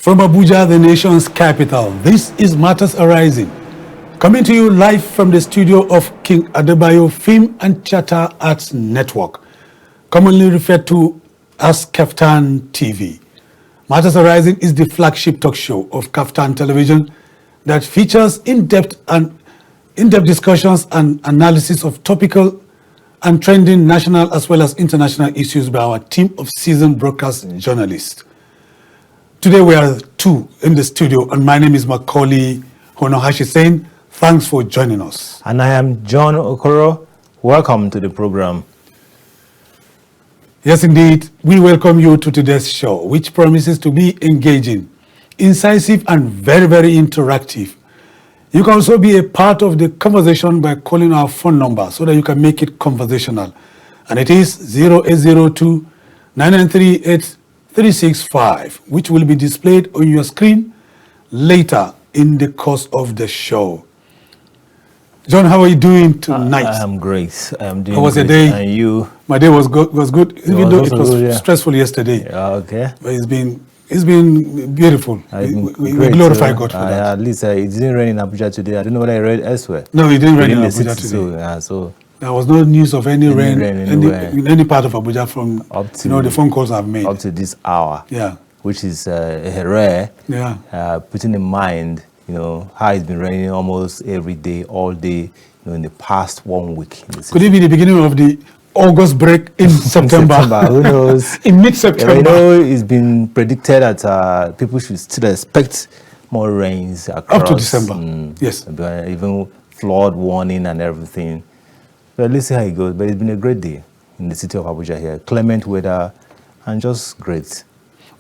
From Abuja, the nation's capital, this is Matters Arising, coming to you live from the studio of King Adebayo Film and Theatre Arts Network, commonly referred to as KAFTANTV. Matters Arising is the flagship talk show of KAFTAN Television that features in-depth discussions and analysis of topical and trending national as well as international issues by our team of seasoned broadcast journalists. Today we are two in the studio, and my name is Macauley Hunohashi saying thanks for joining us. And I am John Okoro. Welcome to the program. Yes, indeed. We welcome you to today's show, which promises to be engaging, incisive, and very, very interactive. You can also be a part of the conversation by calling our phone number so that you can make it conversational. And it is 0802 9938 365, which will be displayed on your screen later in the course of the show. John, how are you doing tonight? I am great. I am doing How was great. your day? And you? My day was good, even though it was good, yeah. stressful yesterday. Okay. But it's been beautiful. We glorify God for that. At least it didn't rain in Abuja today. I don't know whether it rained elsewhere. No, it didn't rain in the Abuja city, today. So There was no news of any rain anywhere. in any part of Abuja from Up to, the phone calls I've made. up to this hour. Yeah. Which is rare. Yeah. Putting in mind, how it's been raining almost every day, all day, in the past 1 week. Could it be the beginning of the August break in September? Who knows? In mid-September. It's been predicted that people should still expect more rains across. Up to December. Yes. Even flood warning and everything. But let's see how it goes. But it's been a great day in the city of Abuja here. Clement weather and just great.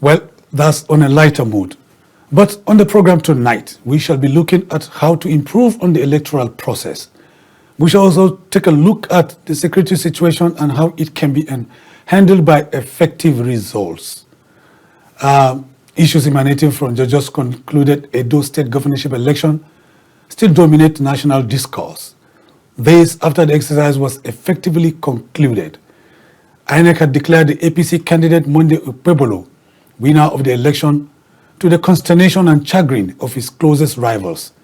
Well, that's on a lighter mood. But on the program tonight, we shall be looking at how to improve on the electoral process. We shall also take a look at the security situation and how it can be handled by effective results. Issues emanating from the just concluded Edo State governorship election still dominate national discourse. This after the exercise was effectively concluded. INEC had declared the APC candidate Monday Okpebolo winner of the election to the consternation and chagrin of his closest rivals,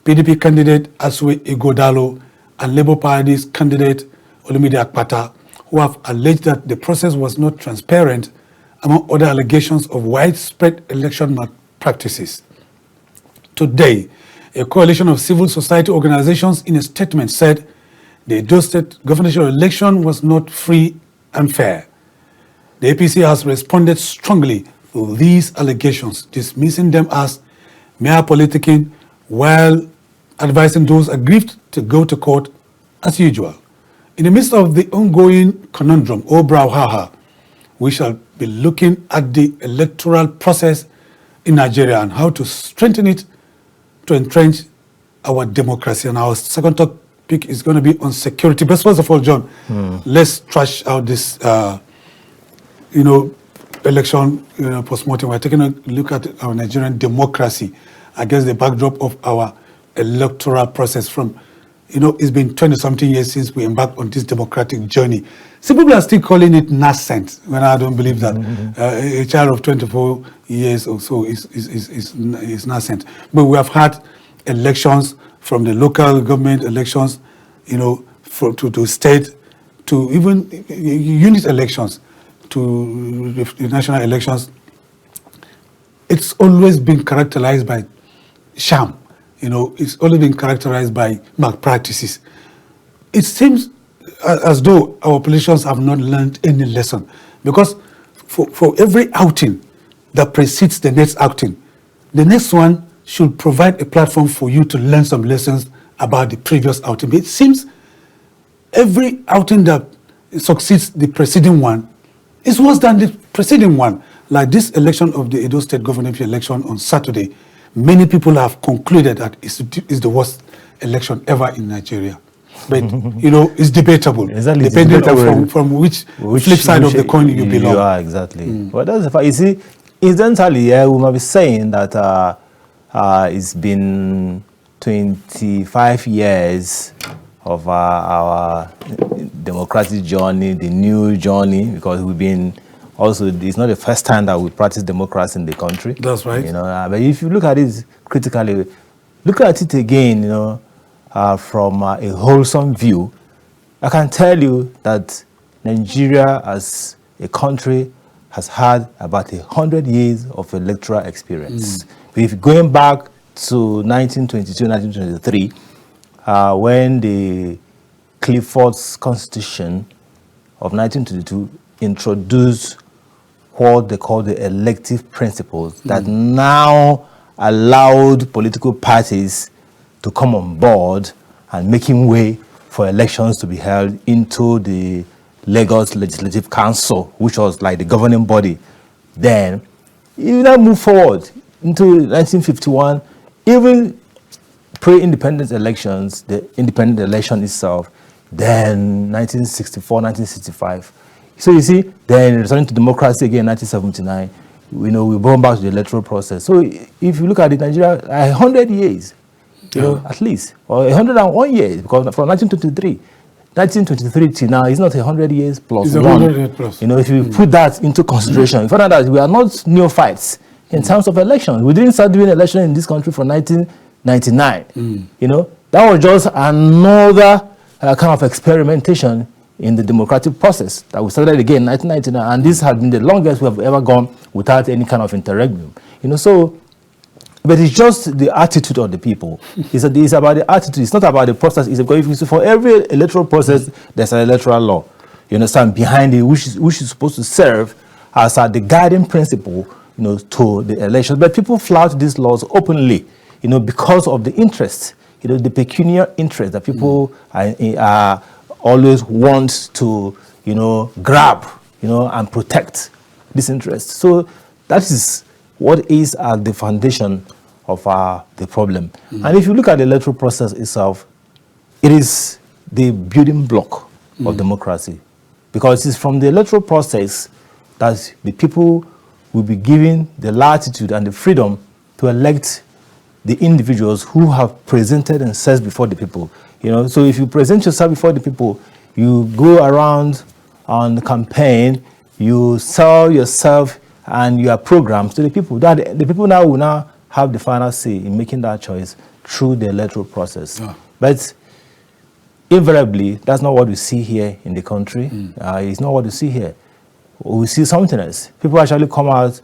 PDP candidate Asue Ighodalo and Labour Party's candidate Olumide Akpata, who have alleged that the process was not transparent, among other allegations of widespread election malpractices. Today, a coalition of civil society organizations in a statement said the Edo State governorship election was not free and fair. The APC has responded strongly to these allegations, dismissing them as mere politicking, while advising those aggrieved to go to court as usual. In the midst of the ongoing conundrum, O Brawhaha, we shall be looking at the electoral process in Nigeria and how to strengthen it to entrench our democracy. And our second topic is going to be on security. But first of all, John, let's trash out this, election, post-mortem. We're taking a look at our Nigerian democracy against the backdrop of our electoral process from, it's been 20-something years since we embarked on this democratic journey. Some people are still calling it nascent, when I don't believe that. A child of 24 years or so is nascent. But we have had elections from the local government elections, to state, to even unit elections, to the national elections. It's always been characterized by sham. It's always been characterized by malpractices. It seems as though our politicians have not learned any lesson, because for every outing that precedes the next outing, the next one should provide a platform for you to learn some lessons about the previous outing. But it seems every outing that succeeds the preceding one is worse than the preceding one. Like this election of the Edo State governorship election on Saturday, many people have concluded that it's the worst election ever in Nigeria. But, it's debatable. Exactly. Depending from which flip side of the coin you belong. You are, exactly. But that's the fact. You see, incidentally, we might be saying that it's been 25 years of our democratic journey, the new journey, because we've been Also, it's not the first time that we practice democracy in the country. That's right. You know, but if you look at it critically, look at it again, you know, from a wholesome view, I can tell you that Nigeria as a country has had about 100 years of electoral experience. If going back to 1922, 1923, when the Clifford's Constitution of 1922 introduced what they call the elective principles that now allowed political parties to come on board and making way for elections to be held into the Lagos Legislative Council, which was like the governing body. Then, you now move forward into 1951, even pre-independence elections, the independent election itself, then 1964, 1965. So you see, then returning to democracy again in 1979, you know, we brought back to the electoral process. So if you look at it, Nigeria, 100 years, you know, at least, or 101 years, because from 1923 to now, it's not 100 years plus it's 100 years plus. You know, if you put that into consideration, you find out that we are not neophytes in terms of elections. We didn't start doing election in this country from 1999. You know, that was just another kind of experimentation in the democratic process that we started again in 1999, and this has been the longest we have ever gone without any kind of interregnum. You know, so, but it's just the attitude of the people. It's about the attitude. It's not about the process. It's because for every electoral process, there's an electoral law. You understand, behind it, which is supposed to serve as the guiding principle, you know, to the elections. But people flout these laws openly, you know, because of the interest, you know, the pecuniary interest that people are always want to, you know, grab, you know, and protect this interest. So that is what is at the foundation of the problem. And if you look at the electoral process itself, it is the building block of democracy, because it's from the electoral process that the people will be given the latitude and the freedom to elect the individuals who have presented themselves before the people. You know, so if you present yourself before the people, you go around on the campaign, you sell yourself and your programs to the people. That the people now will now have the final say in making that choice through the electoral process. But invariably, that's not what we see here in the country. It's not what we see here. We see something else. People actually come out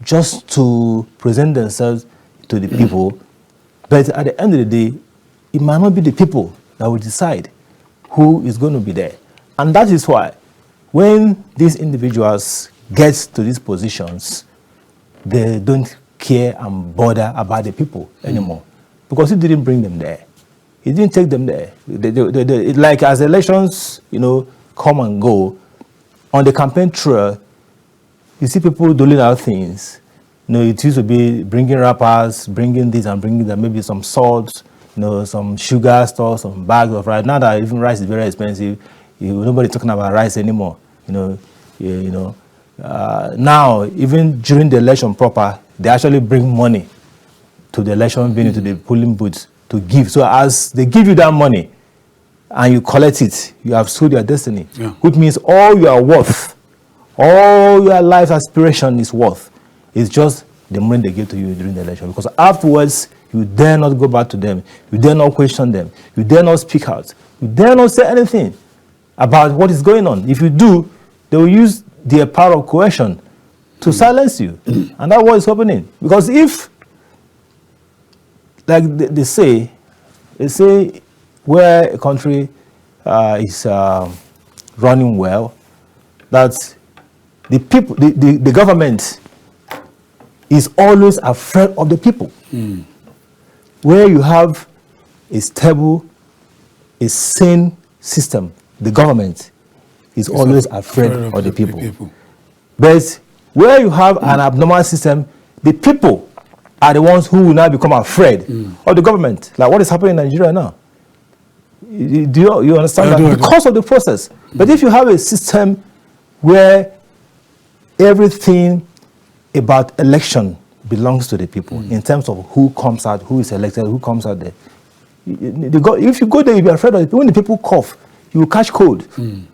just to present themselves to the people, but at the end of the day, it might not be the people that will decide who is going to be there. And that is why when these individuals get to these positions, they don't care and bother about the people anymore, because it didn't bring them there. It didn't take them there. Like as elections, you know, come and go, on the campaign trail, you see people doling out things. You know, it used to be bringing wrappers, bringing this and bringing that, maybe some salt, you know, some sugar stuff, some bags of rice. Now that even rice is very expensive, nobody's talking about rice anymore. You know, now even during the election proper, they actually bring money to the election venue, to the polling booths to give. So as they give you that money and you collect it, you have sold your destiny, which means all your worth, all your life aspiration is worth. It's just the money they give to you during the election. Because afterwards, you dare not go back to them. You dare not question them. You dare not speak out. You dare not say anything about what is going on. If you do, they will use their power of coercion to silence you. And that's what is happening. Because if, like they say where a country is running well, that the people, the government is always afraid of the people. Where you have a stable, a sane system, the government is always afraid of the people. But where you have an abnormal system, the people are the ones who will now become afraid of the government. Like what is happening in Nigeria now. Do you understand that? Because of the process. But if you have a system where everything about election belongs to the people in terms of who comes out, who is elected, who comes out there. If you go there, you'll be afraid of it. When the people cough, you will catch cold.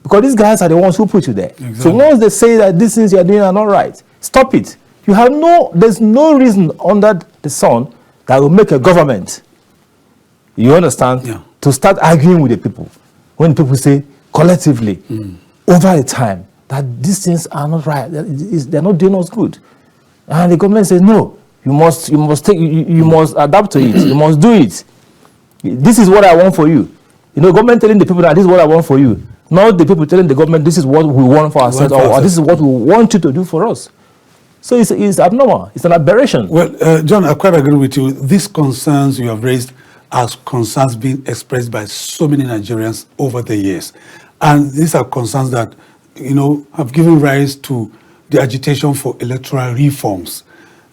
Because these guys are the ones who put you there. Exactly. So once they say that these things you are doing are not right, stop it. There's no reason under the sun that will make a government, you understand, to start arguing with the people. When people say collectively, over a time, that these things are not right, they're not doing us good. And the government says, no, you must adapt to it, you must do it. This is what I want for you. Government telling the people that this is what I want for you. Not the people telling the government this is what we want for ourselves, or this is what we want you to do for us. So it's abnormal. It's an aberration. Well, John, I quite agree with you. These concerns you have raised are concerns being expressed by so many Nigerians over the years. And these are concerns that, have given rise to the agitation for electoral reforms.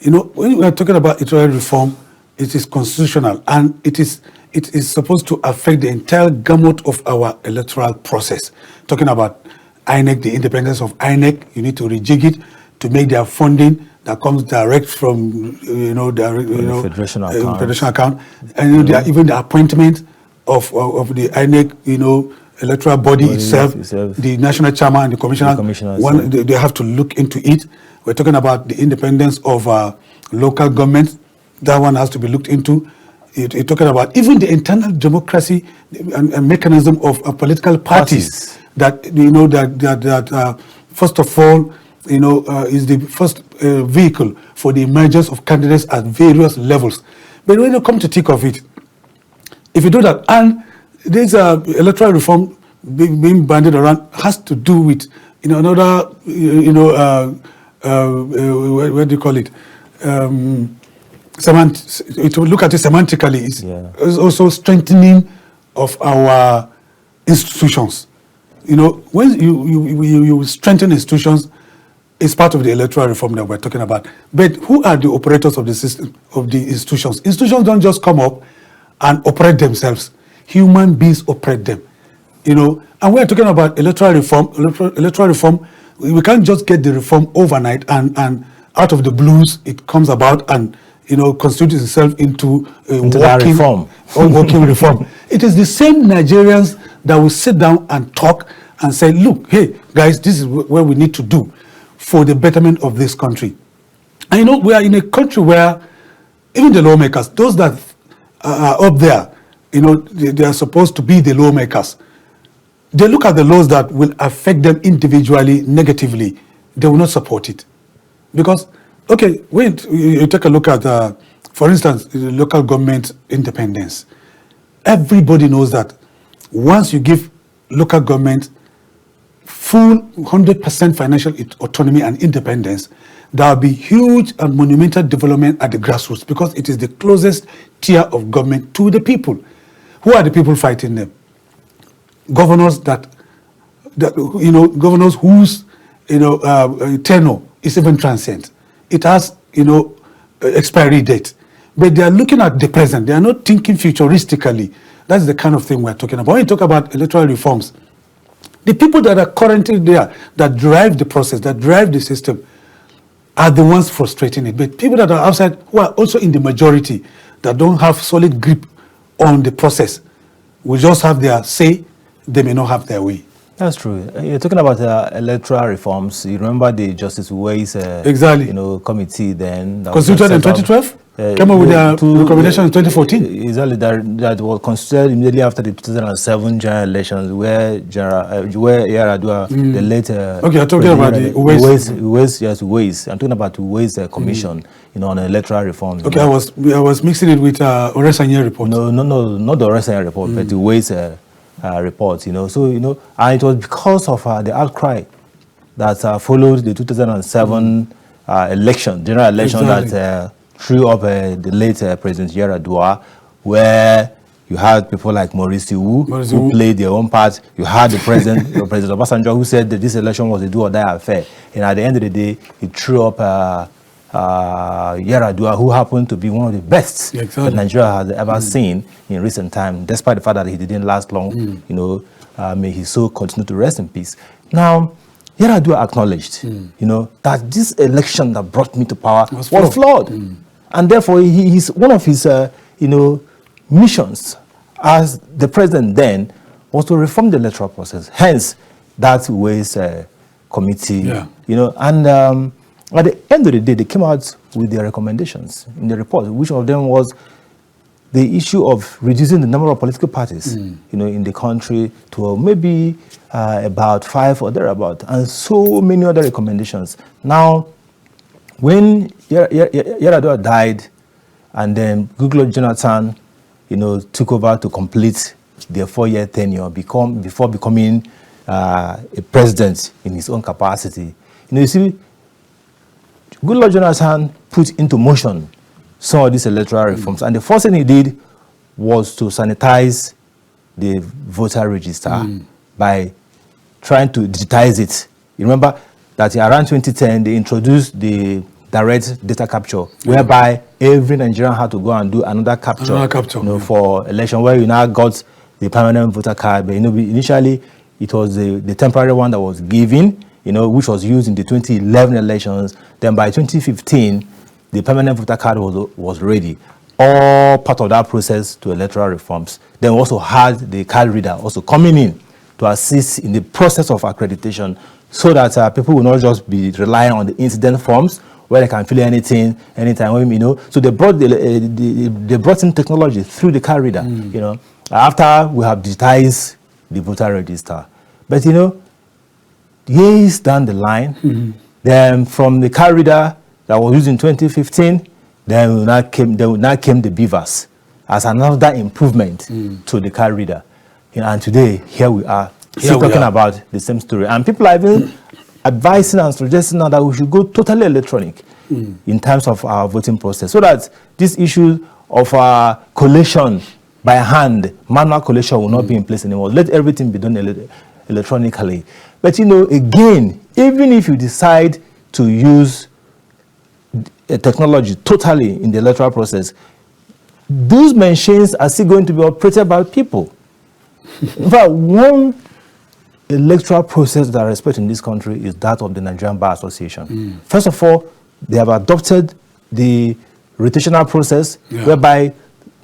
When we are talking about electoral reform, it is constitutional, and it is supposed to affect the entire gamut of our electoral process. Talking about INEC, the independence of INEC, you need to rejig it to make their funding that comes direct from federation account, and even the appointment of the INEC, electoral body itself, the national chairman and the commissioner. They have to look into it. We're talking about the independence of local government. That one has to be looked into. You're talking about even the internal democracy and mechanism of political parties. That first of all, is the first vehicle for the emergence of candidates at various levels. But when you come to think of it, if you do that, and there's electoral reform being bandied around, has to do with another what do you call it? To look at it semantically, it's also strengthening of our institutions. When you strengthen institutions, it's part of the electoral reform that we're talking about. But who are the operators of the system, of the institutions? Institutions don't just come up and operate themselves. Human beings operate them. And we're talking about electoral reform. We can't just get the reform overnight and out of the blues it comes about and constitutes itself into a working reform. It is the same Nigerians that will sit down and talk and say, look, hey guys, this is what we need to do for the betterment of this country. And we are in a country where even the lawmakers, those that are up there, they are supposed to be the lawmakers. They look at the laws that will affect them individually negatively. They will not support it. Because, okay, wait, you take a look at, for instance, the local government independence. Everybody knows that once you give local government full 100% financial autonomy and independence, there will be huge and monumental development at the grassroots because it is the closest tier of government to the people. Who are the people fighting them? Governors governors whose tenure is even transient. It has expiry date, but they are looking at the present. They are not thinking futuristically. That's the kind of thing we're talking about. When you talk about electoral reforms, the people that are currently there, that drive the process, that drive the system, are the ones frustrating it. But people that are outside, who are also in the majority, that don't have solid grip on the process, will just have their say. They may not have their way. That's true. You're talking about electoral reforms. You remember the Justice Wei's committee then? Constituted in 2012? Came up with their recommendation in 2014? Exactly. That was constituted immediately after the 2007 general elections, where Yaradua, the late... okay, I'm talking about the Wei's. I'm talking about the Wei's commission, on electoral reform. Okay, I was mixing it with Oresanya report. No, not the Oresanya report, but the Wei's report, So, and it was because of the outcry that followed the 2007 general election that threw up the late President Yaradua, where you had people like Maurice Tinubu who played their own part. You had the President Obasanjo, who said that this election was a do-or-die affair. And at the end of the day, he threw up Yaradua, who happened to be one of the best that Nigeria has ever seen in recent time, despite the fact that he didn't last long. May his soul continue to rest in peace. Now, Yaradua acknowledged, that this election that brought me to power was flawed, and therefore he's one of his, missions as the president then was to reform the electoral process. Hence, that ways committee, you know, and at the end of the day, they came out with their recommendations in the report, which of them was the issue of reducing the number of political parties, you know, in the country to maybe about 5 or thereabout, and so many other recommendations. Now, when Yar'Adua died, and then Goodluck Jonathan, you know, took over to complete their 4-year tenure, before becoming a president in his own capacity. You know, you see, Goodluck Jonathan put into motion some of these electoral reforms, and the first thing he did was to sanitize the voter register by trying to digitize it. You remember that around 2010 they introduced the direct data capture, whereby every Nigerian had to go and do another capture, you know, for election, where you now got the permanent voter card. But you know, initially it was the temporary one that was given, you know, which was used in the 2011 elections. Then by 2015, the permanent voter card was ready. All part of that process to electoral reforms. Then we also had the card reader also coming in to assist in the process of accreditation, so that people will not just be relying on the incident forms where they can fill anything, anytime, you know. So they brought they brought in technology through the card reader, you know, after we have digitized the voter register. But you know, years down the line, then from the card reader that was used in 2015, then now came the beavers as another improvement to the card reader. You know, and today, here we are, still talking about the same story. And people are even advising and suggesting now that we should go totally electronic in terms of our voting process, so that this issue of collation by hand, manual collation, will not be in place anymore. Let everything be done electronically. But you know, again, even if you decide to use technology totally in the electoral process, those machines are still going to be operated by people. In fact, one electoral process that I respect in this country is that of the Nigerian Bar Association. First of all, they have adopted the rotational process, whereby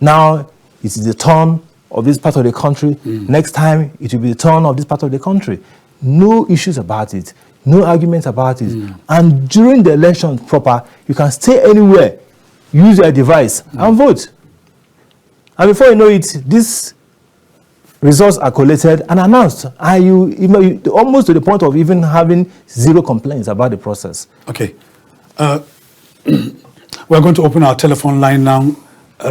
now it is the turn of this part of the country. Next time, it will be the turn of this part of the country. No issues about it. No arguments about it. And during the election proper, you can stay anywhere, use your device, and vote. And before you know it, these results are collated and announced. And you almost to the point of even having zero complaints about the process. Okay. We're going to open our telephone line now.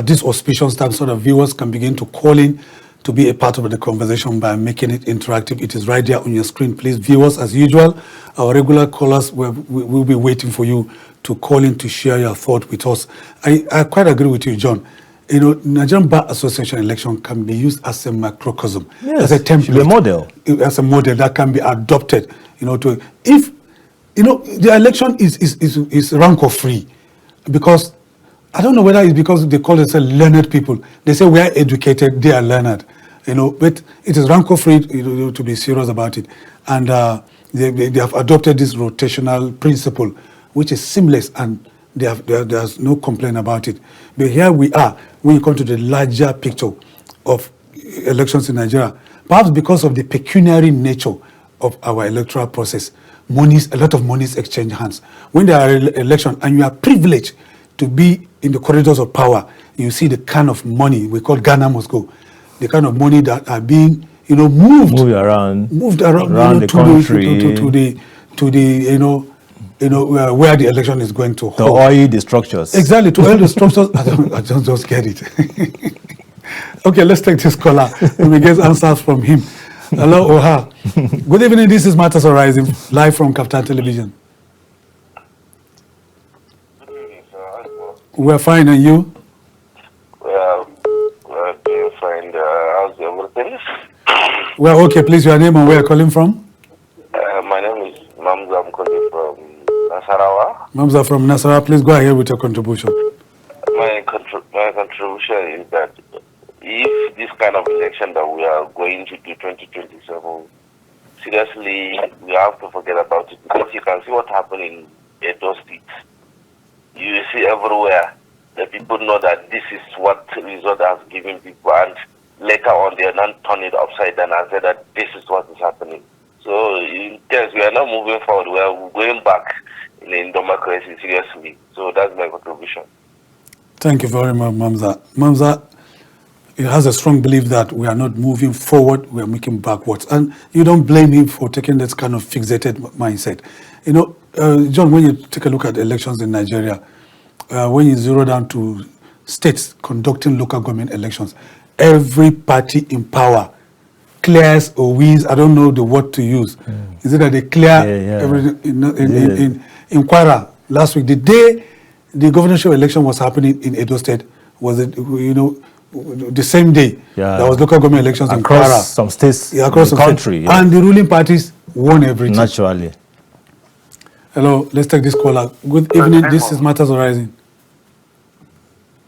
This auspicious time, so that viewers can begin to call in to be a part of the conversation by making it interactive. It is right there on your screen. Please, viewers, as usual, our regular callers will be waiting for you to call in to share your thought with us. I quite agree with you, John. You know, Nigerian Bar Association election can be used as a microcosm, as a template, a model, as a model that can be adopted. You know, to if you know the election is rank or free, because I don't know whether it's because they call themselves learned people. They say we are educated, they are learned. You know, but it is rank or free, you know, to be serious about it. And they have adopted this rotational principle, which is seamless, and there's no complaint about it. But here we are, when you come to the larger picture of elections in Nigeria, perhaps because of the pecuniary nature of our electoral process, a lot of money is exchanged hands. When there are elections and you are privileged to be in the corridors of power, you see the kind of money we call Ghana must go, the kind of money that are being, you know, moved around the country to the where the election is going to hold. To oil the structures. Exactly, to oil the structures. I just get it. Okay, let's take this caller and we get answers from him. Hello, Oha. Good evening. This is Matters Arising, live from KAFTAN Television. We're fine, and you? Well, we're fine. How's everything? Well, okay, please, your name and where you're calling from? My name is Mamza. I'm calling from Nasarawa. Mamza from Nasarawa, please go ahead with your contribution. My contribution is that if this kind of election that we are going to do 2027, seriously, we have to forget about it, because you can see what happened in Edo State. You see everywhere that people know that this is what result has given people, and later on they now turn it upside down and say that this is what is happening. So yes, we are not moving forward. We are going back in democracy seriously. So that's my contribution. Thank you very much, Mamza. Mamza, he has a strong belief that we are not moving forward, we are making backwards. And you don't blame him for taking that kind of fixated mindset. You know, John, when you take a look at elections in Nigeria, when you zero down to states conducting local government elections, every party in power clears or wins, I don't know the word to use. Is it that they clear everything? In Kwara last week, the day the governorship election was happening in Edo State, was it, you know, the same day there was local government elections across in Kwara. Some states, across the country. And the ruling parties won everything. Naturally. Hello, let's take this caller. Good evening, this is Matters Arising.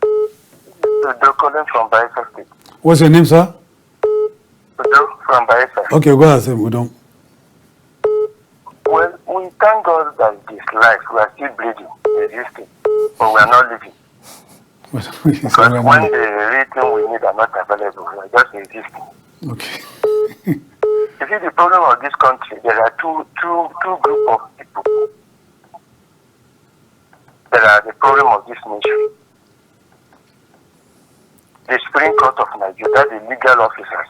Udo calling from Bayelsa State. What's your name, sir? Udo from Bayelsa. Okay, go ahead, Udo. Well, we thank God that this life, we are still breathing, existing, but we are not living. Because when the reason we need are not available, we are just existing. Okay. You see, the problem of this country, there are two groups of people. There are the problem of this nation. The Supreme Court of Nigeria, that's the legal officers.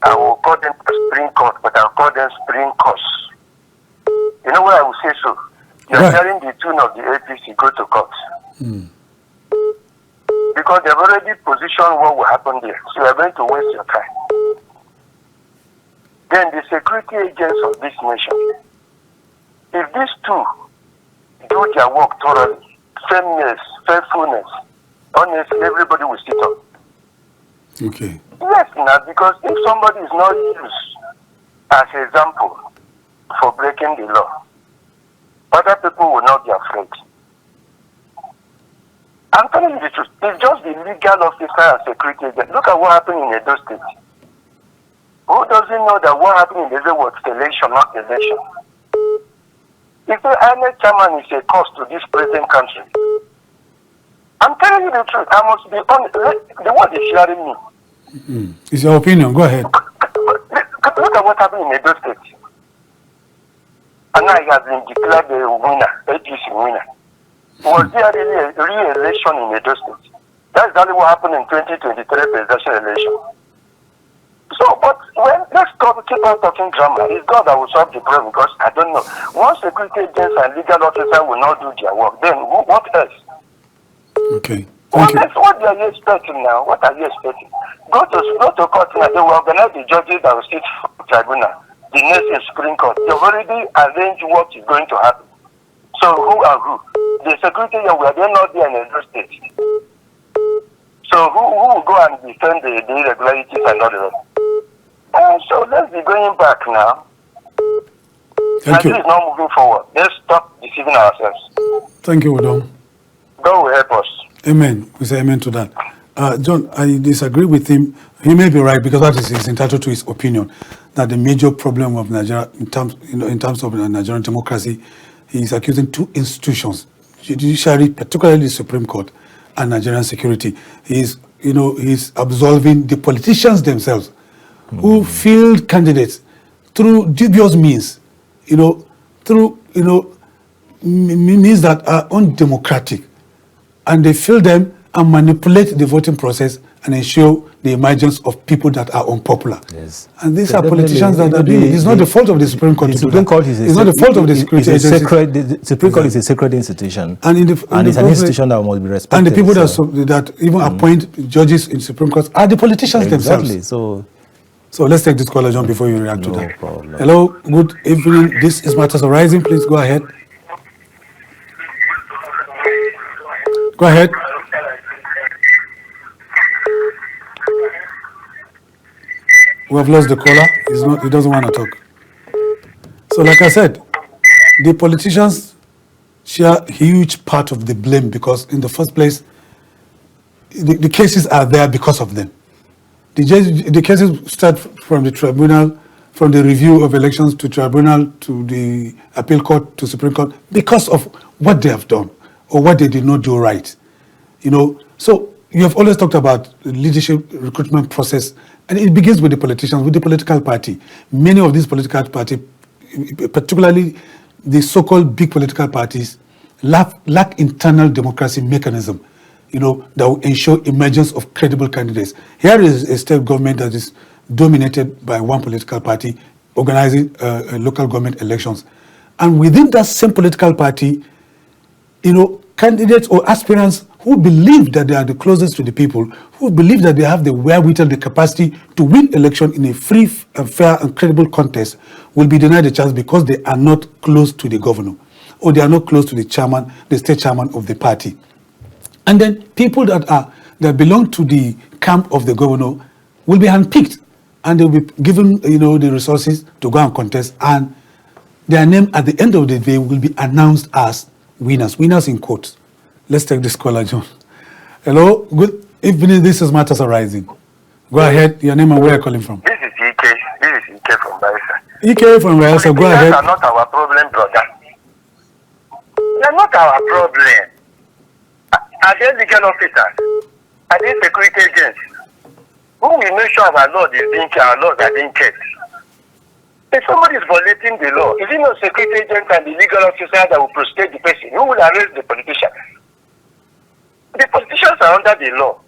I will call them Supreme Court, but I'll call them Supreme Courts. You know why I will say so? You're hearing the tune of the APC go to court. Because they've already positioned what will happen there. So you're going to waste your time. Then the security agents of this nation, if these two do their work thoroughly, fairness, faithfulness, honestly, everybody will sit up. Okay. Yes, now, because if somebody is not used as an example for breaking the law, other people will not be afraid. I'm telling you the truth. It's just the legal officer and security agent. Look at what happened in Edo State. Who doesn't know that what happened in Edo was election, not election? If the INEC chairman is a cost to this present country, I'm telling you the truth. I must be honest. The word is hearing me. It's your opinion. Go ahead. Look at what happened in Edo State. And now he has been declared the winner, APC winner. Was there really a re-election in Edo State? That's exactly what happened in 2023 presidential election. So, but let's keep on talking drama. It's God that will solve the problem, because I don't know. Once security agents and legal officers will not do their work, then what else? Okay. Thank you. What are you expecting now? What are you expecting? Go to court now. They will organize the judges that will sit for the tribunal. The next is Supreme Court. They've already arranged what is going to happen. So who are who? The security agents were they not there in Edo State? So who will go and defend the irregularities and all the rest? So let's be going back now. Thank you. Nigeria is not moving forward. Let's stop deceiving ourselves. Thank you, Udom. God will help us. Amen. We say amen to that. John, I disagree with him. He may be right, because that is he's entitled to his opinion, that the major problem of Nigeria in terms of Nigerian democracy, he's accusing two institutions, judiciary, particularly the Supreme Court, and Nigerian security. He's absolving the politicians themselves who field candidates through dubious means, means that are undemocratic, and they fill them and manipulate the voting process and ensure the emergence of people that are unpopular. Yes. And these are politicians that are doing it. It's not the fault of the Supreme Court to do that. It's not the fault of the security agencies. The Supreme Court is a sacred institution. And it's an institution that must be respected. And the people that even appoint judges in Supreme Court are the politicians themselves. Exactly. So let's take this caller, John, before you react to that. Problem. Hello, good evening. This is Matters Arising. Please go ahead. Go ahead. We have lost the caller. He doesn't want to talk. So like I said, the politicians share a huge part of the blame, because in the first place, the cases are there because of them. The cases start from the tribunal, from the review of elections to tribunal, to the appeal court, to Supreme Court, because of what they have done or what they did not do right. So you have always talked about the leadership recruitment process, and it begins with the politicians, with the political party. Many of these political parties, particularly the so-called big political parties, lack internal democracy mechanism, that will ensure emergence of credible candidates. Here is a state government that is dominated by one political party organizing local government elections. And within that same political party, candidates or aspirants who believe that they are the closest to the people, who believe that they have the wherewithal, the capacity to win election in a free and fair and credible contest, will be denied a chance because they are not close to the governor, or they are not close to the chairman, the state chairman of the party. And then people that belong to the camp of the governor will be handpicked, and they'll be given, the resources to go and contest, and their name at the end of the day will be announced as winners in quotes. Let's take this caller, John. Hello, good evening. This is Matters Arising. Go ahead. Your name and where you're calling from. This is EK. This is EK from Baisa. EK from Baisa. Go ahead. They are not our problem, brother. They are not our problem. Are they legal officers? Are they security agents? Who will make sure our laws are being kept? If somebody is violating the law, is it not security agent and the legal officer that will prosecute the person? Who will arrest the politician? The politicians are under the law.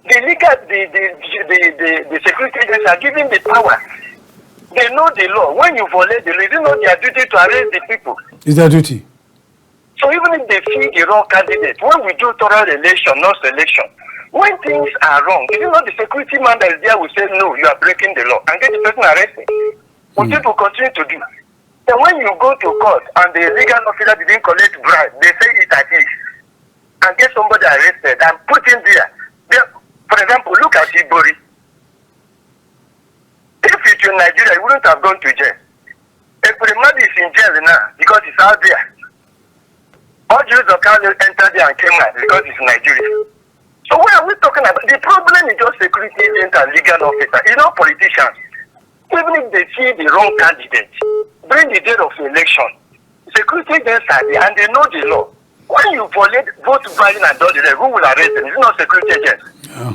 The security agents are given the power. They know the law. When you violate the law, it is not their duty to arrest the people. It's their duty. So even if they feed the wrong candidate, when we do thorough election, not selection, when things are wrong, is it not the security man that is there will say, no, you are breaking the law, and get the person arrested? What people continue to do. Then when you go to court and the legal officer didn't collect bribe, they say it at ease, and get somebody arrested and put in there. For example, look at Ibori. If it's in Nigeria, he wouldn't have gone to jail. If the man is in jail now because he's out there, all Jews of Canada entered there and came out because it's Nigeria. So what are we talking about? The problem is just security agents and legal officers. It's not politicians. Even if they see the wrong candidate during the day of the election, security agents are there and they know the law. When you violate vote buying and all the rest, who will arrest them? It's not security agents. Yeah.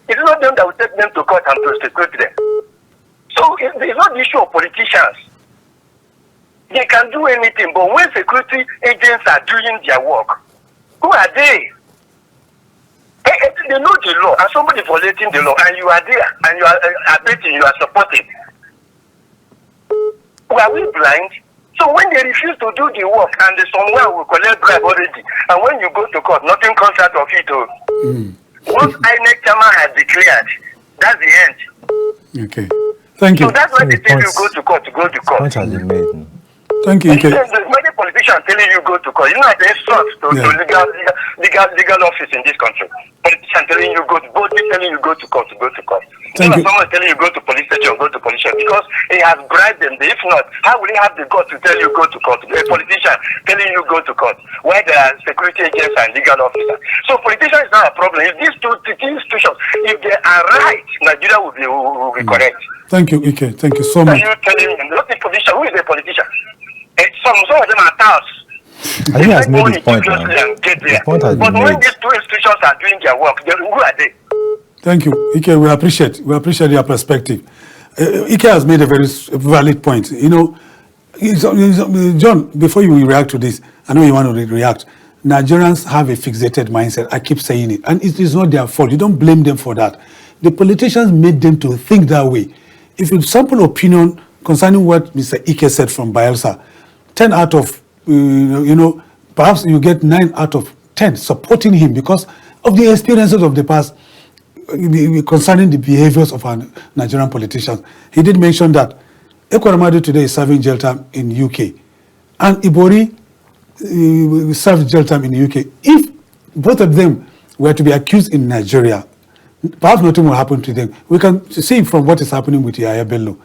It's not them that will take them to court and prosecute them. So it's not the issue of politicians. They can do anything, but when security agents are doing their work, who are they? They know the law, and somebody violating the law, and you are there, and you are abetting, you are supporting. Are we blind? So when they refuse to do the work, and someone will collect bribe already, and when you go to court, nothing comes out of it. Once INEC chairman has declared, that's the end. Okay. Thank you. So that's why they tell you go to court, to go to court. Point has been made. Thank you. Okay. Many politicians telling you go to court. You know, they insult to legal office in this country. Politicians telling you boldly telling you go to court, to go to court. Thank you. Someone telling you go to police station, go to police station, because he has bribed them. If not, how will he have the guts to tell you go to court? A politician telling you go to court, where there are security agents and legal officers. So politicians is not a problem. If these two institutions, if they are right, Nigeria will be correct. Thank you, Ike. Thank you so much. Are you telling me? Not the politician. Who is the politician? Some of them are touts. I think he has made his point now. His point has been made. When these two institutions are doing their work, who are they? Thank you, Ike. We appreciate your perspective. Ike has made a very valid point. John, before you react to this, I know you want to react. Nigerians have a fixated mindset. I keep saying it, and it is not their fault. You don't blame them for that. The politicians made them to think that way. If you sample opinion concerning what Mr. Ike said from Bayelsa, 10 out of, perhaps you get 9 out of 10 supporting him because of the experiences of the past concerning the behaviors of our Nigerian politicians. He did mention that Ekwaramadu today is serving jail time in UK, and Ibori served jail time in the UK. If both of them were to be accused in Nigeria, perhaps nothing will happen to them. We can see from what is happening with Yahya Bello.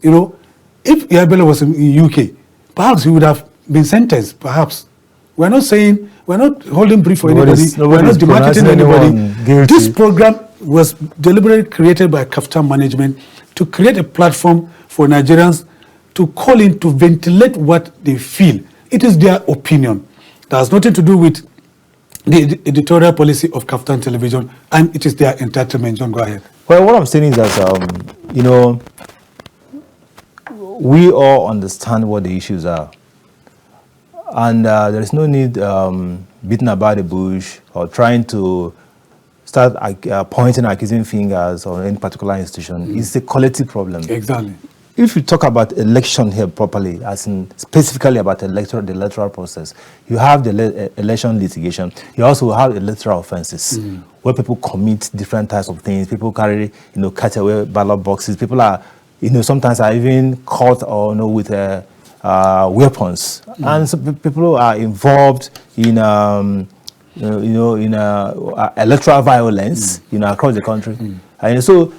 If Yahya Bello was in UK, perhaps he would have been sentenced, perhaps. We're not holding brief for anybody. We're not demarcating anybody. This program was deliberately created by KAFTAN management to create a platform for Nigerians to call in to ventilate what they feel. It is their opinion. That has nothing to do with the editorial policy of KAFTAN Television, and it is their entertainment. John, go ahead. Well, what I'm saying is that, you know, we all understand what the issues are. And there is no need beating about the bush or trying to start pointing accusing fingers on any particular institution. It's a collective problem. Exactly. If you talk about election here properly, as in specifically about the electoral process, you have the election litigation. You also have electoral offenses where people commit different types of things. People carry, you know, cut away ballot boxes. People are, you know, sometimes are even caught or, you know, with weapons. And so people are involved in, electoral violence, you know, across the country. And so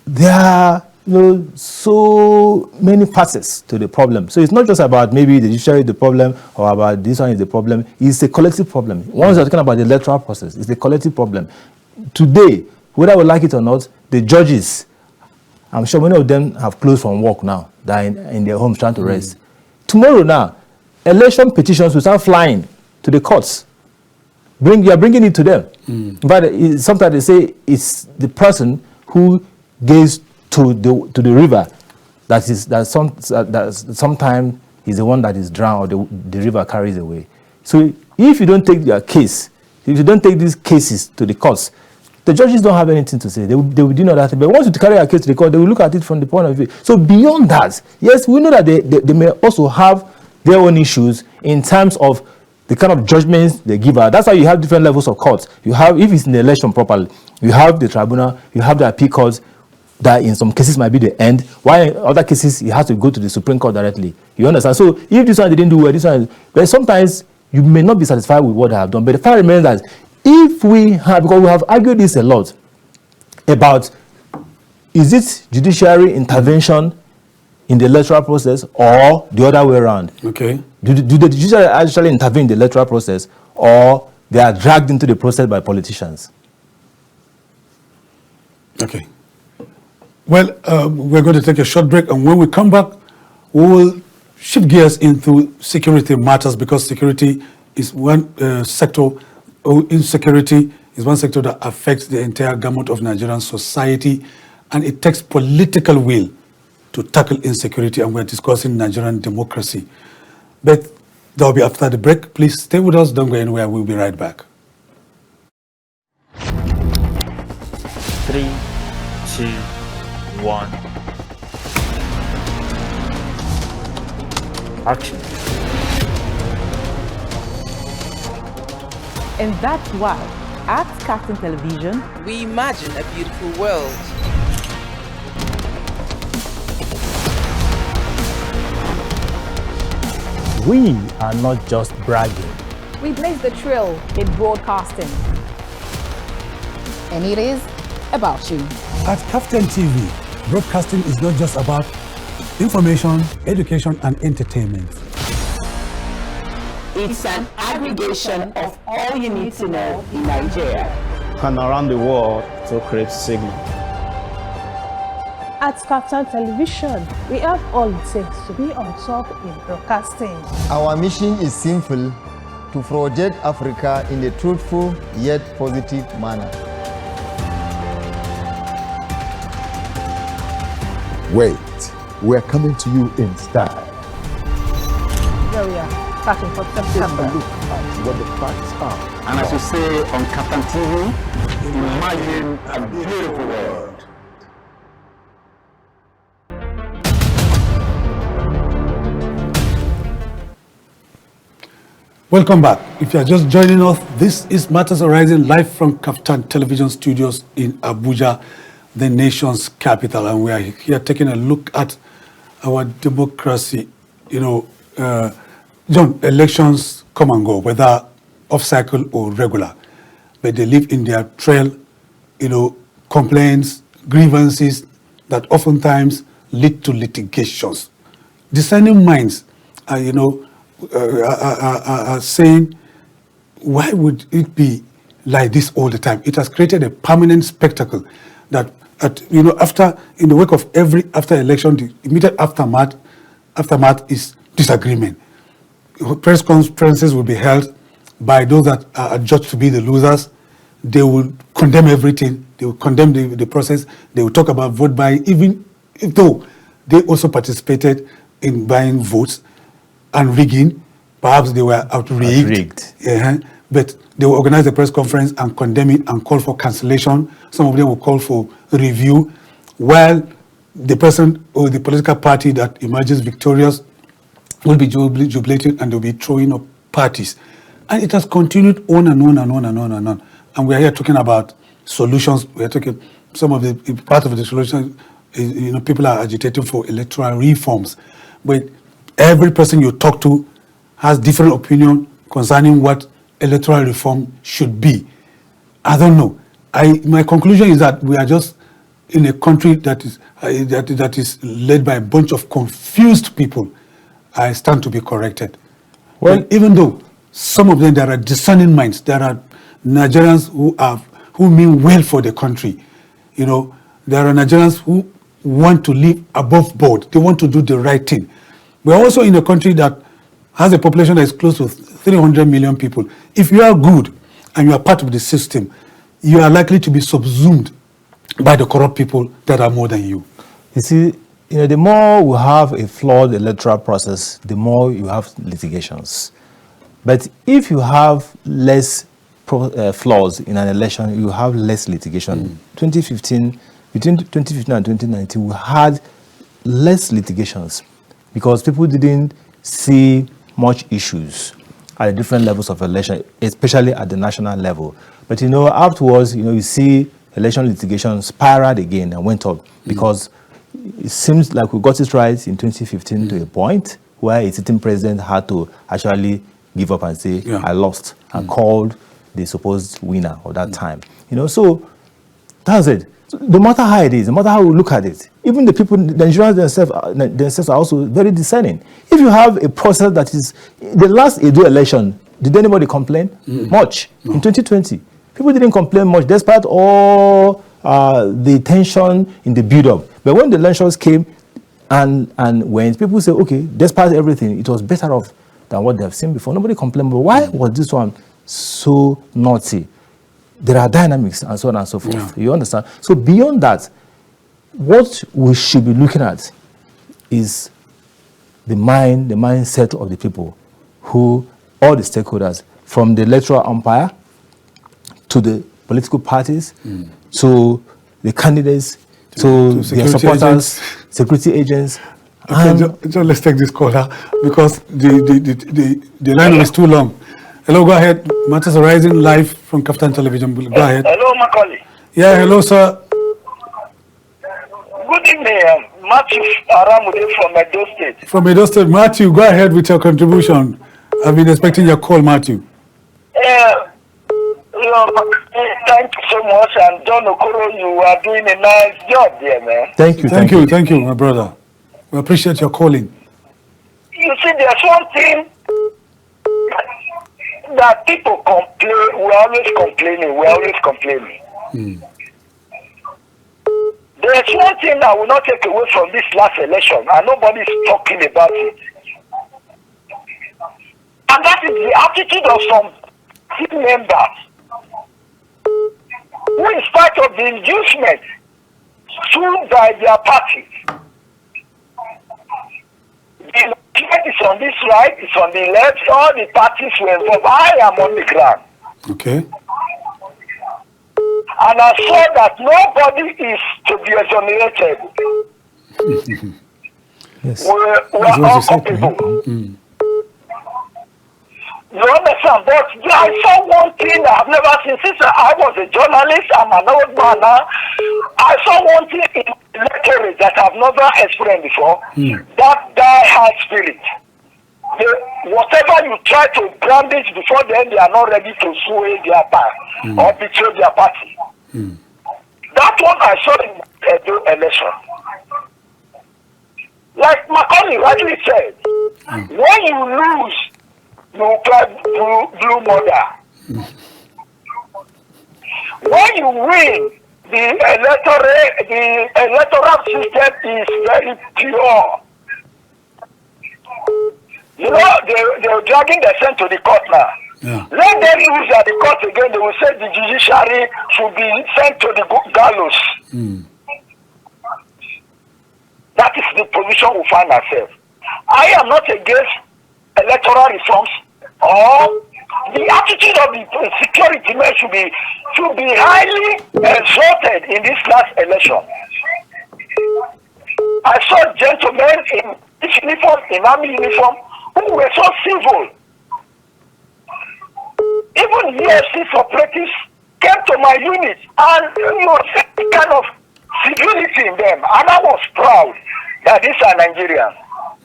there are, you know, so many facets to the problem. So it's not just about maybe the judiciary is the problem or about this one is the problem. It's a collective problem. Once you're talking about the electoral process, it's a collective problem. Today, whether we like it or not, the judges, I'm sure many of them have closed from work now. They're in their homes trying to rest. Tomorrow now, election petitions will start flying to the courts. You are bringing it to them. But sometimes they say it's the person who goes to the river that sometimes is the one that is drowned or the river carries away. So if you don't take your case, if you don't take these cases to the courts, the judges don't have anything to say. They will do that. But once you carry a case to the court, they will look at it from the point of view. So beyond that, yes, we know that they may also have their own issues in terms of the kind of judgments they give out. That's why you have different levels of courts. You have, if it's in the election properly, you have the tribunal, you have the appeal courts, that in some cases might be the end. While in other cases, you have to go to the Supreme Court directly. You understand? So if this one didn't do well, this one, but sometimes you may not be satisfied with what they have done. But the fact remains that if we have, because we have argued this a lot about, is it judiciary intervention in the electoral process or the other way around? Okay. Do the judiciary actually intervene in the electoral process, or they are dragged into the process by politicians? Okay. Well, we're going to take a short break, and when we come back, we will shift gears into security matters, because security is one sector, or insecurity is one sector that affects the entire gamut of Nigerian society, and it takes political will to tackle insecurity, and we're discussing Nigerian democracy. But that will be after the break. Please stay with us, don't go anywhere, we'll be right back. 3, 2, 1. Action. And that's why at KAFTAN Television, we imagine a beautiful world. We are not just bragging. We blaze the trail in broadcasting. And it is about you. At KAFTAN TV, broadcasting is not just about information, education, and entertainment. It's an aggregation of all you need to know in Nigeria and around the world to create signal. at KAFTAN Television, we have all it takes to be on top in broadcasting. Our mission is simple: to project Africa in a truthful yet positive manner. Wait, we're coming to you in style. Here we are, starting from September. Look at what the facts are. And as you say on KAFTAN TV, imagine a beautiful world. Welcome back. If you are just joining us, this is Matters Arising live from KAFTAN Television Studios in Abuja, the nation's capital, and we are here taking a look at our democracy. You know, John, elections come and go, whether off-cycle or regular, but they leave in their trail, you know, complaints, grievances that oftentimes lead to litigations. Discerning minds are, you know, are saying, why would it be like this all the time? It has created a permanent spectacle that, you know, in the wake of every after election, the immediate aftermath is disagreement. Press conferences will be held, by those that are judged to be the losers. They will condemn everything. They will condemn the process. They will talk about vote buying, even though they also participated in buying votes and rigging. Perhaps they were outrigged. But they will organize a press conference and condemn it and call for cancellation. Some of them will call for review, while the person or the political party that emerges victorious will be jubilating and they'll be throwing up parties. And it has continued on and on and on and on and on. And we are here talking about solutions. We are talking, some of the part of the solution is, people are agitating for electoral reforms. But every person you talk to has different opinion concerning what electoral reform should be. I don't know. My conclusion is that we are just in a country that is led by a bunch of confused people. I stand to be corrected. Well, even though some of them, there are discerning minds, there are Nigerians who mean well for the country. There are Nigerians who want to live above board. They want to do the right thing. We're also in a country that has a population that is close to 300 million people. If you are good and you are part of the system, you are likely to be subsumed by the corrupt people that are more than you. You see, the more we have a flawed electoral process, the more you have litigations. But if you have less flaws in an election, you have less litigation. 2015, between 2015 and 2019, we had less litigations because people didn't see much issues at the different levels of election, especially at the national level. But afterwards, you see election litigation spiraled again and went up because it seems like we got it right in 2015 to a point where a sitting president had to actually give up and say, I lost, and called the supposed winner of that time. So that's it. So no matter how it is, no matter how we look at it, even the people, the Nigerians themselves are also very discerning. If you have a process that is, the last Edo election, did anybody complain? Much. No. In 2020, people didn't complain much, despite all the tension in the build-up. But when the elections came and went, people say, okay, despite everything, it was better off than what they have seen before. Nobody complained, but why was this one so naughty? There are dynamics and so on and so forth. Yeah. You understand? So beyond that, what we should be looking at is the mindset of the people, all the stakeholders, from the electoral umpire to the political parties, to the candidates, to their supporters, security agents. Okay, let's take this caller because the line is too long. Hello, go ahead. Matters Arising live from KAFTAN Television. Go ahead. Hello, Macauley. Yeah, hello, sir. Good evening, Matthew Aramude from Edo State. From Edo State. Matthew, go ahead with your contribution. I've been expecting your call, Matthew. Thank you so much, and John Okoro, you are doing a nice job there, man. Thank you, my brother. We appreciate your calling. You see, there's one thing that people complain. We're always complaining. There's one thing that will not take away from this last election, and nobody's talking about it. And that is the attitude of some team members who, in spite of the inducement sold by their party, the left is on this right, it's on the left, all the parties were involved. I am on the ground. Okay. And I saw that nobody is to be exonerated. Yes. We're all culpable. You understand? But I saw one thing that I've never seen since I was a journalist. I'm an old man now. I saw one thing in Electoral that I've never experienced before. That die-hard spirit. Whatever you try to brandish before then, they are not ready to sway their party or betray their party. That one I saw in the election. Like Macauley rightly said, when you lose, you cry blue mother. When you win, the electoral system is very pure. You know, they're dragging the scent to the court now. Yeah. Let them use the court again. They will say the judiciary should be sent to the gallows. That is the position we find ourselves. I am not against electoral reforms or the attitude of the security men should be highly exalted in this last election. I saw gentlemen in this uniform, in army uniform, who were so civil. Even EFC operatives came to my unit and see kind of civility in them, and I was proud that these are Nigerians.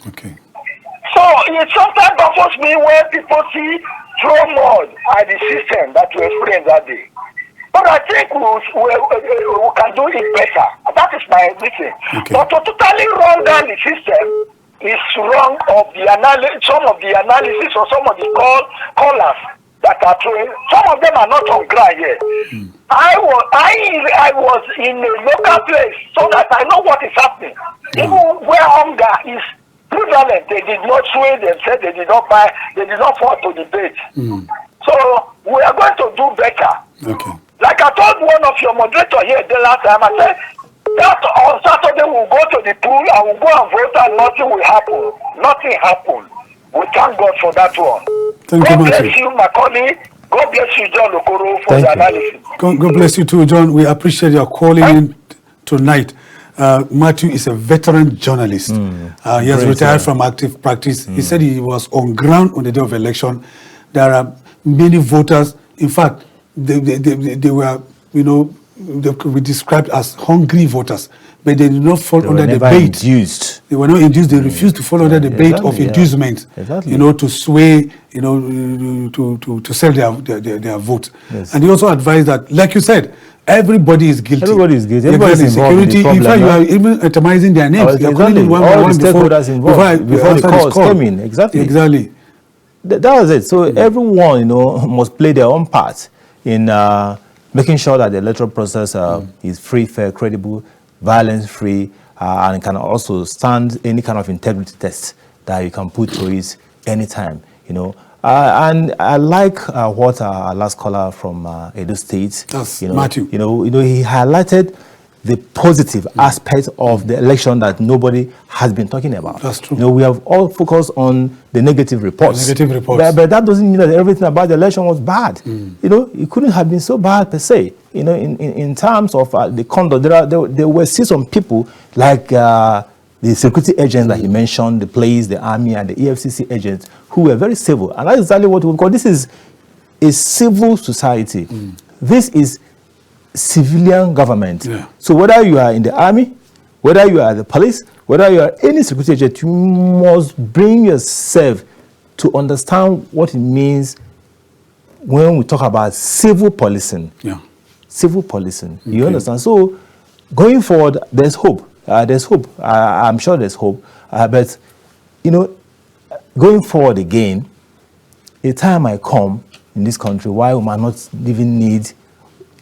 Okay. So it sometimes baffles me when people see throw mud at the system that we experienced that day. But I think we can do it better. That is my reason. Okay. But to totally run down the system is wrong of the some of the analysis or some of the callers that are throwing. Some of them are not on ground yet. I was in a local place so that I know what is happening. Even where hunger is prevalent, they did not sway themselves, they did not buy, they did not fall to debate. So we are going to do better. Okay. Like I told one of your moderators here the last time, I said that on Saturday we'll go to the pool and we'll go and vote and nothing will happen. Nothing happened. We thank God for that one. God bless you, Macauley. God bless you, John Okoro, for the analysis. God bless you too, John. We appreciate your calling in tonight. Matthew is a veteran journalist. He has retired from active practice. He said he was on ground on the day of election. There are many voters. In fact, they were, they could be described as hungry voters, but they did not fall under the bait. They were not induced. They refused to fall under the bait of inducement. To sway, to sell their vote. Yes. And he also advised that, like you said, everybody is guilty. Everybody is guilty. Everybody is involved in the problem. In fact, you are even itemizing their names. Exactly. All the stakeholders involved before the calls came in. Exactly. That was it. So everyone, must play their own part in making sure that the electoral process is free, fair, credible, violence-free, and can also stand any kind of integrity test that you can put to it anytime. And I like what our last caller from Edo State, Matthew. He highlighted the positive aspect of the election that nobody has been talking about. That's true. We have all focused on the negative reports. But that doesn't mean that everything about the election was bad. It couldn't have been so bad per se. In terms of the conduct, there were still some people like the security agents that he mentioned, the police, the army, and the EFCC agents who were very civil. And that's exactly what we call this is a civil society. This is civilian government. So whether you are in the army, whether you are the police, whether you are any security agent, you must bring yourself to understand what it means when we talk about civil policing. Civil policing. Okay. You understand? So going forward, there's hope. There's hope. I'm sure there's hope. But going forward again, a time might come in this country why we might not even need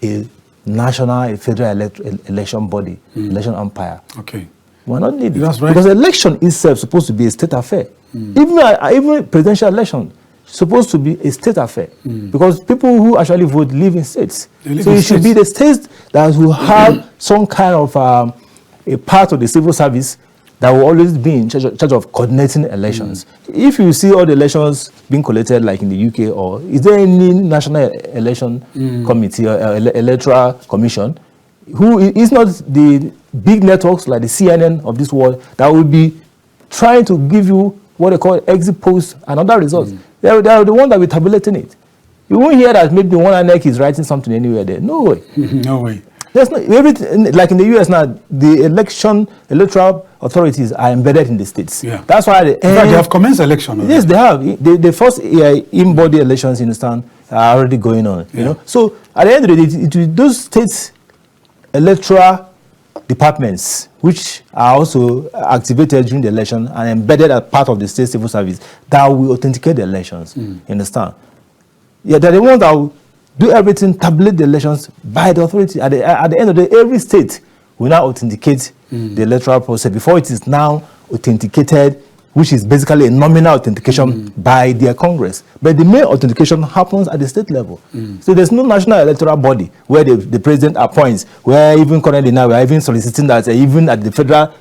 a federal election body, election umpire. Okay. We're not needed. That's right. Because election itself is supposed to be a state affair. Even presidential election is supposed to be a state affair. Because people who actually vote live in states. So it should be the states that will have some kind of a part of the civil service that will always be in charge of coordinating elections. If you see all the elections being collected like in the UK, or is there any national election committee or electoral commission who is not the big networks like the CNN of this world that will be trying to give you what they call exit polls and other results? They are the one that will be tabulating it. You won't hear that maybe one INEC is writing something anywhere there. No way. No way. There's not everything like in the US now. The electoral authorities are embedded in the states. That's why in fact, they have commenced election already. Yes, they have. The first in-body elections in the stand are already going on. So at the end of the day, it will those states electoral departments which are also activated during the election and embedded as part of the state civil service that will authenticate the elections. You understand? They're the ones that will do everything, tabulate the elections by the authority. At the end of the day, every state will now authenticate the electoral process before it is now authenticated which is basically a nominal authentication by their Congress. But the main authentication happens at the state level. So there's no national electoral body where the president appoints, where even currently now we are even soliciting that even at the federal,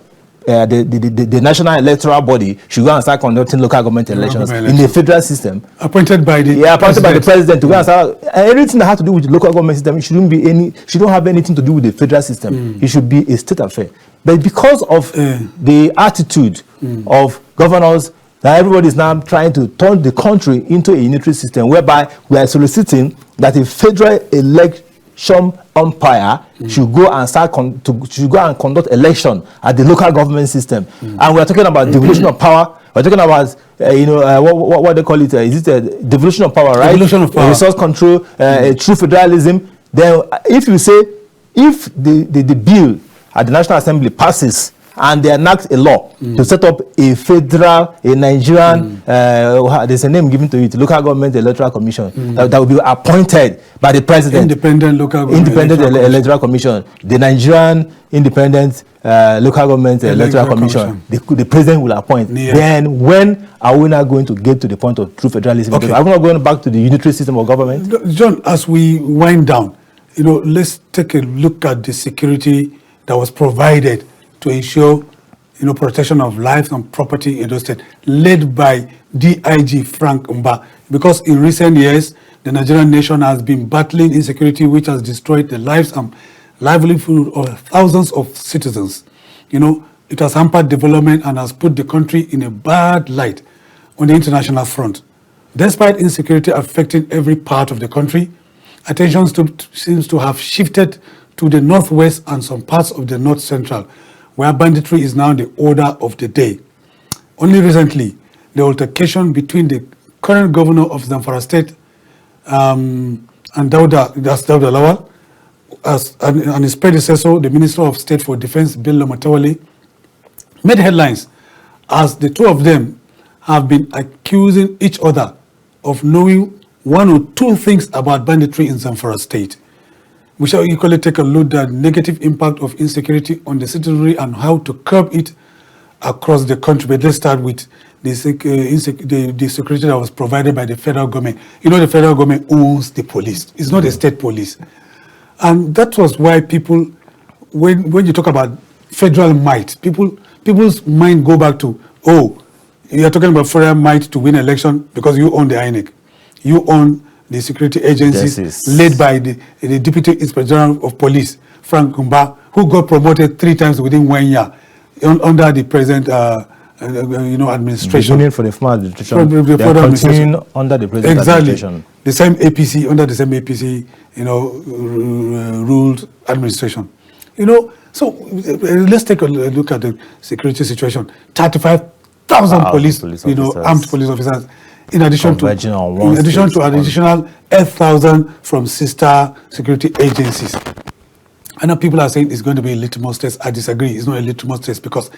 the national electoral body should go and start conducting local government elections in the federal system. Appointed by the appointed by the president to go and start everything that has to do with the local government system. It shouldn't have anything to do with the federal system. It should be a state affair. But because of the attitude of governors, that everybody is now trying to turn the country into a unitary system, whereby we are soliciting that a federal election umpire should go and conduct election at the local government system. And we are talking about devolution of power. We're talking about what they call it. Is it a devolution of power, right? Devolution of power, resource control, true federalism. Then, if you say if the bill at the National Assembly passes and they enact a law to set up a federal, a Nigerian, there's a name given to it, local government electoral commission, that will be appointed by the president. Independent local government electoral commission. The Nigerian independent local government electoral commission. The president will appoint. Then when are we not going to get to the point of true federalism? Okay. Are we not going back to the unitary system of government? John, as we wind down, let's take a look at the security that was provided to ensure, protection of life and property in the state, led by DIG Frank Mba. Because in recent years, the Nigerian nation has been battling insecurity, which has destroyed the lives and livelihood of thousands of citizens. It has hampered development and has put the country in a bad light on the international front. Despite insecurity affecting every part of the country, attention seems to have shifted to the northwest and some parts of the north central, where banditry is now the order of the day. Only recently, the altercation between the current governor of Zamfara State and Dauda Lawal and his predecessor, the Minister of State for Defense, Bello Matawalle, made headlines as the two of them have been accusing each other of knowing one or two things about banditry in Zamfara State. We shall equally take a look at the negative impact of insecurity on the citizenry and how to curb it across the country. But let's start with the security that was provided by the federal government. The federal government owns the police. It's not a state police. And that was why people, when you talk about federal might, people's mind go back to, you're talking about federal might to win election because you own the INEC. You own the security agencies led by the Deputy Inspector General of Police, Frank Mba, who got promoted 3 times within 1 year under the present administration. For the former administration. They are continuing under the present administration. The same APC, under the same APC, ruled administration. So let's take a look at the security situation. 35,000 police armed police officers. In addition to additional 8,000 from sister security agencies. I know people are saying it's going to be a litmus test. I disagree. It's not a litmus test because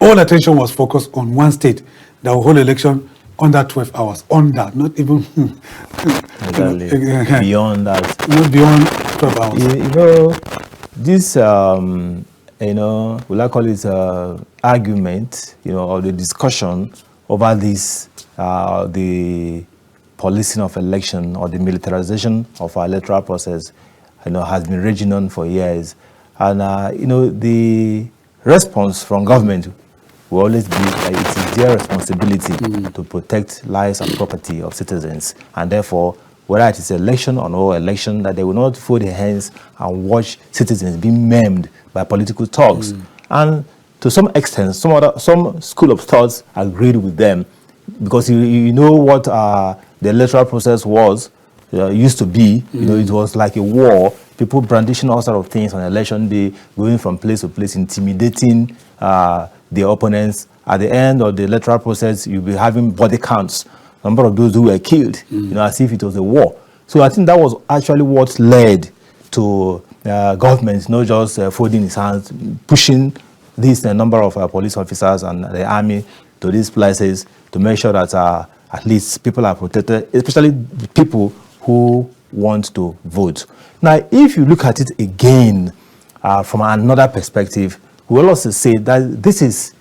all attention was focused on one state that will hold election under 12 hours. Not even beyond that. Not beyond 12 hours. This will I call it argument, or the discussion over this, the policing of election or the militarization of our electoral process, has been raging on for years. And, the response from government will always be that it is their responsibility to protect lives and property of citizens. And therefore, whether it is election or no election, that they will not fold their hands and watch citizens being maimed by political talks. And to some extent, some school of thoughts agreed with them, because you know what the electoral process was, used to be. It was like a war. People brandishing all sorts of things on election day, going from place to place, intimidating their opponents. At the end of the electoral process, you'll be having body counts, number of those who were killed, as if it was a war. So I think that was actually what led to government not just folding its hands, pushing this number of police officers and the army to these places to make sure that at least people are protected, especially people who want to vote. Now, if you look at it again from another perspective, we will also say that this is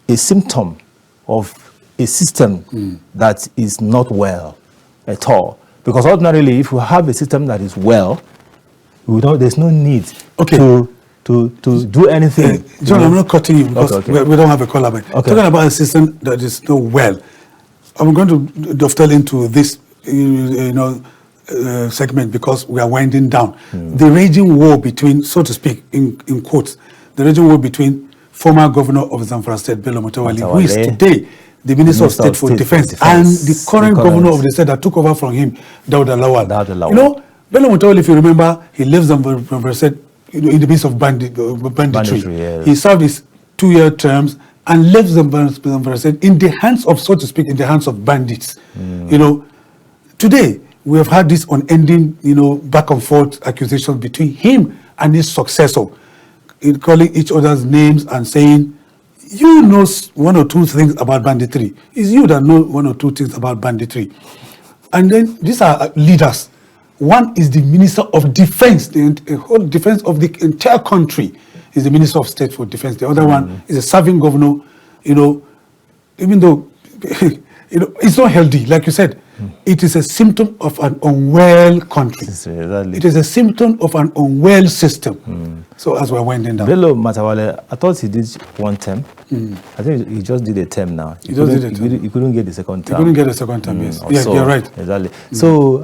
a symptom of a system that is not well at all. Because ordinarily, if we have a system that is well, there's no need to do anything. John, I'm not cutting you because we don't have a caller. Talking about a system that is not well, I'm going to dovetail into this segment because we are winding down. The raging war between, so to speak, in quotes, the raging war between former governor of Zamfara State, Bello Matawalle, who is today the Minister of State for Defense, and the current governor of the state that took over from him, Dauda Lawal. You know, Bello Matawalle, if you remember, he lives Zamfara State in the midst of banditry. He served his 2-year terms and left Zamfara State in the hands of, so to speak, in the hands of bandits. You know, today we have had this unending, back and forth accusations between him and his successor, calling each other's names and saying, you know 1 or 2 things about banditry. It's you that know 1 or 2 things about banditry. And then these are leaders. One is the Minister of Defense, the whole defense of the entire country is the Minister of State for Defense. The other one is a serving governor, even though, it's not healthy, like you said. It is a symptom of an unwell country. It is a symptom of an unwell system. So as we're winding down. Bello Matawalle, I thought he did 1 term. I think he just did a term now. He couldn't get the second term. He couldn't get the second term, yes. Yeah, so, you're right. Exactly. So,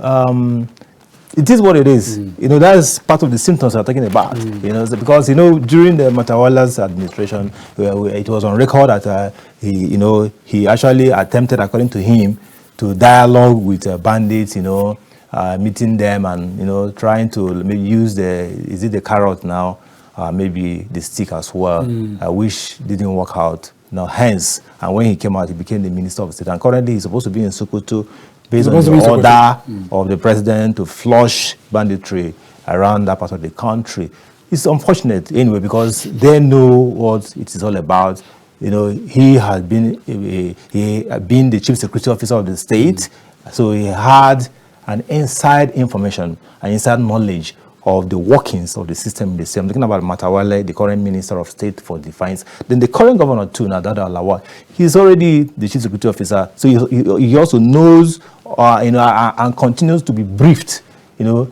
it is what it is. That's part of the symptoms we're talking about. Because during the Matawalle's administration, it was on record that he actually attempted, according to him, to dialogue with bandits, meeting them and trying to maybe use the carrot now, maybe the stick as well, which didn't work out. Now, hence, and when he came out, he became the Minister of State. And currently, he's supposed to be in Sokoto, based on the order of the president to flush banditry around that part of the country. It's unfortunate anyway because they know what it is all about. He had been the chief security officer of the state, so he had an inside information and inside knowledge of the workings of the system in the state. I'm talking about Matawalle, the current Minister of State for Defense. Then the current governor too, Dauda Lawal, he's already the chief security officer, so he also knows, and continues to be briefed,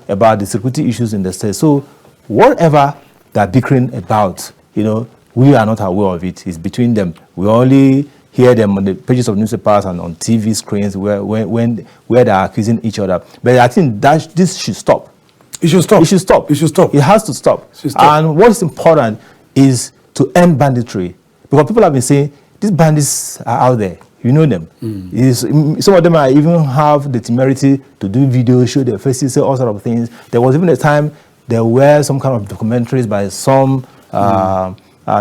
about the security issues in the state. So whatever they're bickering about, we are not aware of it. It's between them. We only hear them on the pages of newspapers and on TV screens where they are accusing each other. But I think this should stop. It should stop. It should stop. It should stop. It has to stop. And what's important is to end banditry. Because people have been saying, these bandits are out there. You know them. Some of them might even have the temerity to do videos, show their faces, say all sorts of things. There was even a time there were some kind of documentaries by some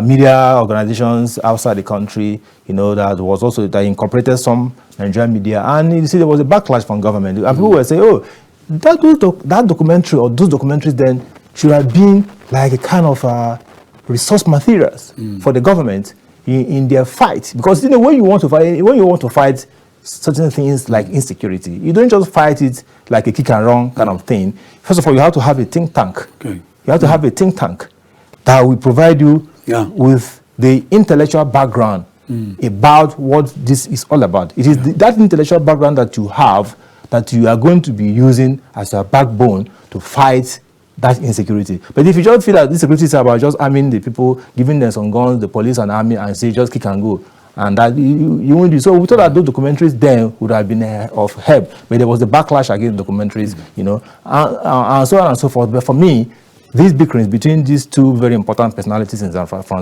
media organizations outside the country, that incorporated some Nigerian media, and you see there was a backlash from government, and people were saying, "Oh, that documentary or those documentaries then should have been like a kind of resource materials for the government in their fight." Because when you want to fight certain things like insecurity, you don't just fight it like a kick and run kind of thing. First of all, you have to have a think tank. You have to have a think tank that will provide you with the intellectual background about what this is all about. It is that intellectual background that you have that you are going to be using as a backbone to fight that insecurity. But if you just feel that this security is about just arming the people, giving them some guns, the police and army, and say just kick and go, and that you won't do. So we thought that those documentaries then would have been of help, but there was the backlash against documentaries, and so on and so forth. But for me, these bickerings between these two very important personalities from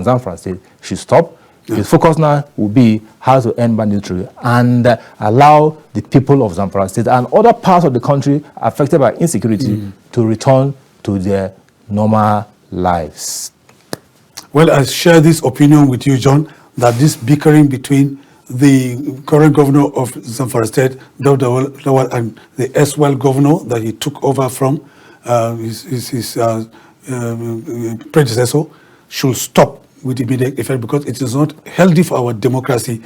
Zamfara State should stop. The focus now will be how to end banditry and allow the people of Zamfara State and other parts of the country affected by insecurity to return to their normal lives. Well, I share this opinion with you, John, that this bickering between the current governor of Zamfara State, Dauda Lawal, and the erstwhile governor that he took over from his predecessor should stop with immediate effect, because it is not healthy for our democracy.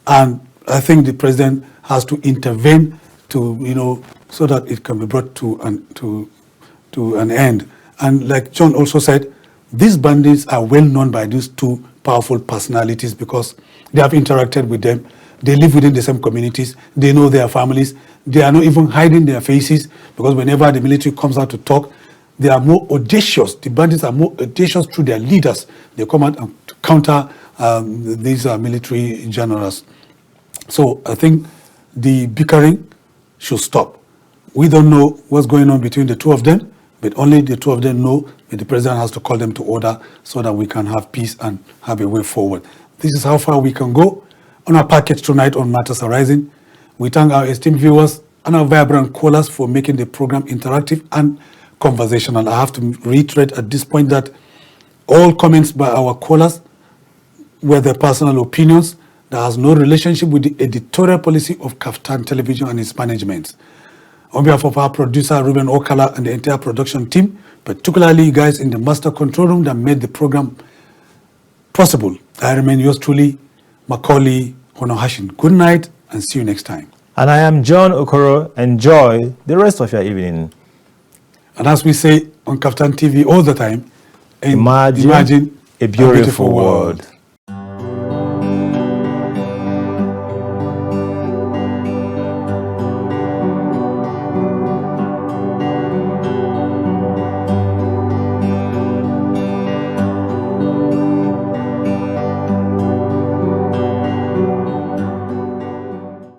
And I think the president has to intervene to, so that it can be brought to an end. And like John also said, these bandits are well known by these two powerful personalities because they have interacted with them. They live within the same communities. They know their families. They are not even hiding their faces, because whenever the military comes out to talk, they are more audacious. The bandits are more audacious through their leaders. They come out and counter these military generals. So I think the bickering should stop. We don't know what's going on between the two of them, but only the two of them know that the president has to call them to order so that we can have peace and have a way forward. This is how far we can go on our package tonight on Matters Arising. We thank our esteemed viewers and our vibrant callers for making the program interactive and conversational. I have to reiterate at this point that all comments by our callers were their personal opinions that has no relationship with the editorial policy of KAFTAN Television and its management. On behalf of our producer, Ruben Okala, and the entire production team, particularly you guys in the master control room that made the program possible, I remain yours truly, Macauley Hunohashi. Good night and see you next time. And I am John Okoro. Enjoy the rest of your evening. And as we say on KAFTAN TV all the time, imagine a beautiful world.